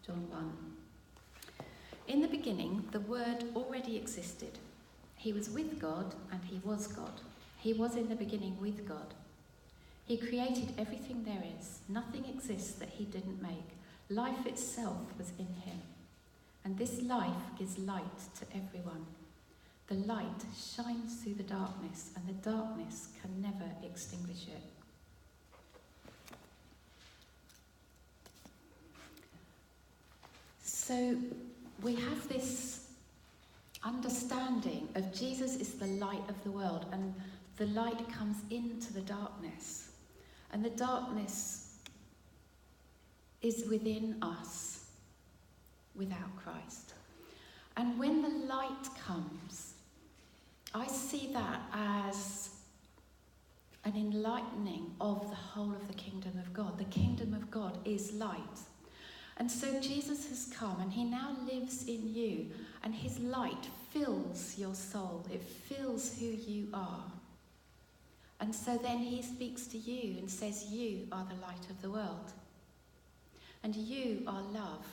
John 1. In the beginning, the Word already existed. He was with God and he was God. He was in the beginning with God. He created everything there is. Nothing exists that he didn't make. Life itself was in him. And this life gives light to everyone. The light shines through the darkness, and the darkness can never extinguish it. So we have this understanding of Jesus is the light of the world, and the light comes into the darkness. And the darkness is within us without Christ. And when the light comes, I see that as an enlightening of the whole of the kingdom of God. The kingdom of God is light. And so Jesus has come and he now lives in you, and his light fills your soul. It fills who you are. And so then he speaks to you and says, you are the light of the world. And you are love.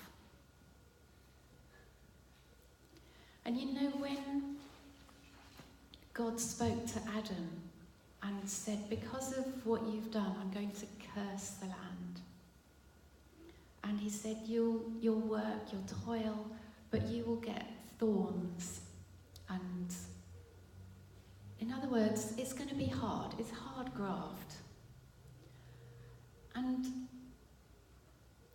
And you know, when God spoke to Adam and said, because of what you've done, I'm going to curse the land. And he said, you'll work, you'll toil, but you will get thorns. And in other words, it's going to be hard. It's hard graft. And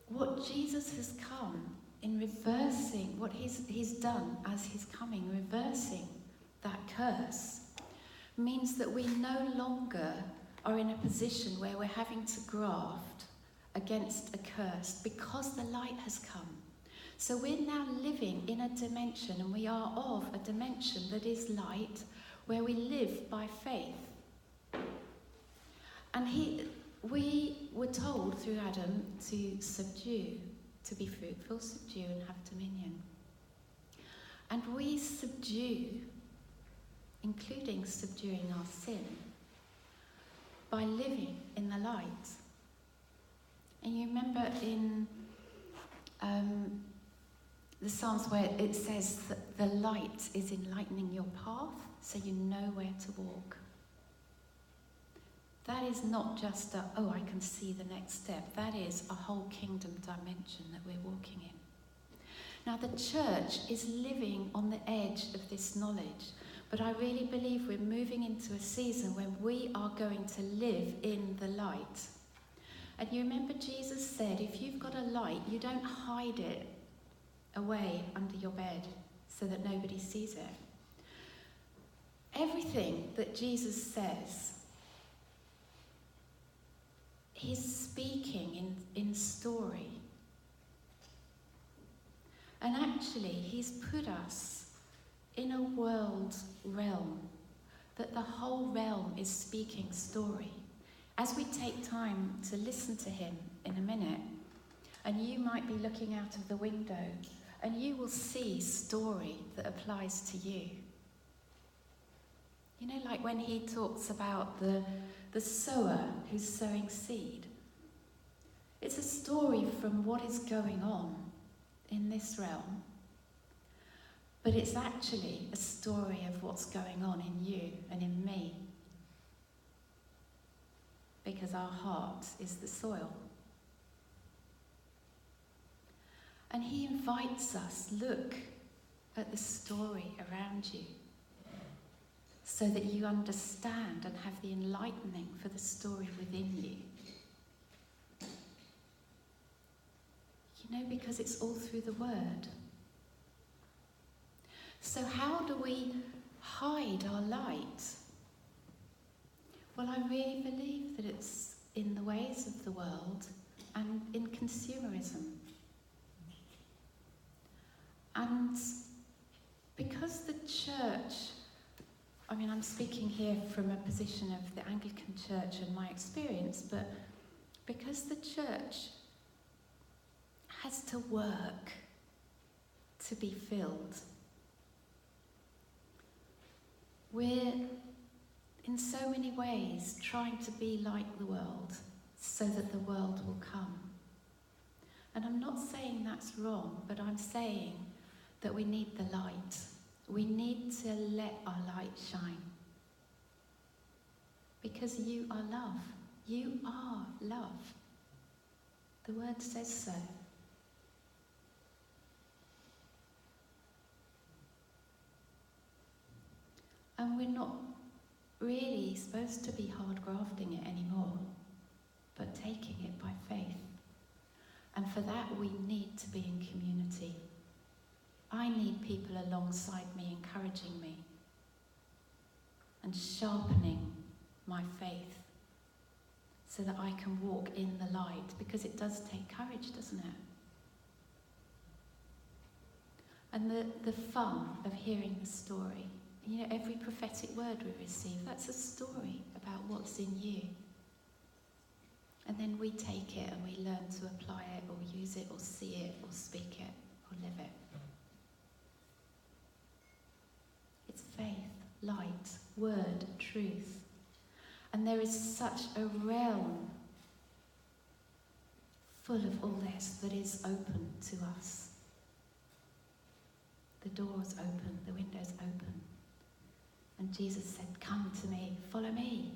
what Jesus has come in reversing, what he's done as he's coming, reversing that curse, means that we no longer are in a position where we're having to graft against a curse, because the light has come. So we're now living in a dimension, and we are of a dimension that is light, where we live by faith. And we were told through Adam to subdue, to be fruitful, subdue and have dominion. And we subdue, including subduing our sin, by living in the light. And you remember in the Psalms where it says that the light is enlightening your path, so you know where to walk. That is not just I can see the next step. That is a whole kingdom dimension that we're walking in. Now the church is living on the edge of this knowledge, but I really believe we're moving into a season when we are going to live in the light. And you remember Jesus said, if you've got a light, you don't hide it away under your bed so that nobody sees it. Everything that Jesus says, he's speaking in story. And actually, he's put us in a world realm that the whole realm is speaking story. As we take time to listen to him in a minute, and you might be looking out of the window and you will see story that applies to you. You know, like when he talks about the sower who's sowing seed. It's a story from what is going on in this realm, but it's actually a story of what's going on in you and in me. Because our heart is the soil. And he invites us, look at the story around you, so that you understand and have the enlightening for the story within you. You know, because it's all through the word. So how do we hide our light? Well, I really believe that it's in the ways of the world and in consumerism. And because the church, I mean, I'm speaking here from a position of the Anglican Church and my experience, but because the church has to work to be filled, we're in so many ways trying to be like the world so that the world will come. And I'm not saying that's wrong, but I'm saying that we need the light. We need to let our light shine. Because you are love. You are love. The word says so. And we're not really supposed to be hard grafting it anymore, but taking it by faith. And for that we need to be in community. I need people alongside me, encouraging me and sharpening my faith so that I can walk in the light, because it does take courage, doesn't it? And the fun of hearing the story. You know, every prophetic word we receive, that's a story about what's in you. And then we take it and we learn to apply it or use it or see it or speak it or live it. It's faith, light, word, truth. And there is such a realm full of all this that is open to us. The door's open, the window's open. And Jesus said, come to me, follow me.